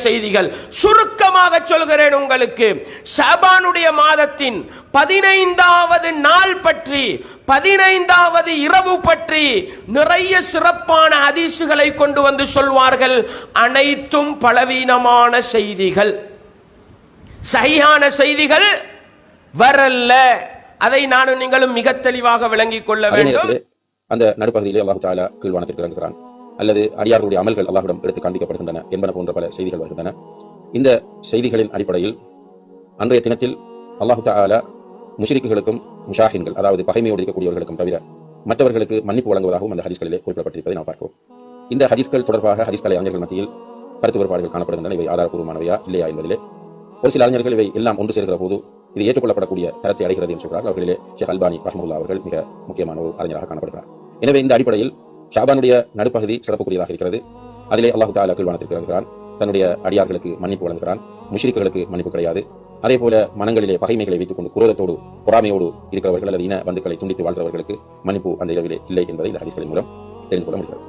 செய்திகள். சுருக்கமாக சொல்கிறேன் உங்களுக்கு. ஷாபானுடைய மாதத்தின் 15வது நாள் பற்றி, 15வது இரவு பற்றி நிறைய சிறப்பான ஹதீசுகளை கொண்டு வந்து சொல்வார்கள். அனைத்தும் பலவீனமான செய்திகள், சஹீஹான செய்திகள் வரல்ல. அதை நானும் நீங்களும் மிக தெளிவாக விளங்கிக் கொள்ள வேண்டும். அந்த நடுப்பகுதியிலே அல்லாஹ் தஆலா கீழ்வானத்திற்கு இறங்குகிறான், அல்லது அடியார்களுடைய அமல்கள் அல்லாஹ்விடம் எடுத்து காண்பிக்கப்படுகின்றன என்பன போன்ற பல செய்திகள் வருகின்றன. இந்த செய்திகளின் அடிப்படையில் அன்றைய தினத்தில் அல்லாஹ் தஆலா முஷ்ரிக்குகளுக்கும் முஷாஹின்கள், அதாவது பகைமையோடு இருக்கக்கூடியவர்களுக்கும் தவிர மற்றவர்களுக்கு மன்னிப்பு வழங்குவதாகவும் அந்த ஹதீஸ்களிலே குறிப்பிடப்பட்டிருப்பதை நாம் பார்க்கிறோம். இந்த ஹதீஸ்கள் தொடர்பாக ஹதீஸ்களை அறிஞர்கள் மத்தியில் கருத்து வேறுபாடுகள் காணப்படுகின்றன. இவை ஆதாரப்பூர்வமானவையா இல்லையா என்பதிலே ஒரு சில அறிஞர்கள் இவை எல்லாம் ஒன்று சேர்க்கிற போது இது ஏற்றுக்கொள்ளப்படக்கூடிய தரத்தை அடைகிறது என்று சொல்கிறார்கள். அவர்களிலே ஷேக் அல்பானி ரஹ்மத்துல்லாஹி அவர்கள் மிக முக்கியமான ஒரு அறிஞராக காணப்படுகிறார். எனவே இந்த அடிப்படையில் ஷாபானுடைய நடுப்பகுதி சிறப்புக்குரியதாக இருக்கிறது. அதிலே அல்லாஹ் தஆலா கீழ்வானத்திற்கு இறங்குகிறான், தன்னுடைய அடியார்களுக்கு மன்னிப்பு வழங்குகிறான், முஷ்ரிக்குகளுக்கு மன்னிப்பு கிடையாது. அதே போல மனங்களிலே பகைமைகளை வைத்துக் கொண்டு குரோதத்தோடு பொறாமையோடு இருக்கிறவர்கள் அல்லது இன பந்துக்களை துண்டித்து வாழ்கிறவர்களுக்கு மன்னிப்பு அந்த இரவிலே இல்லை என்பதை இந்த ஹதீஸ்களின் மூலம் தெரிந்து கொள்ள முடிகிறது.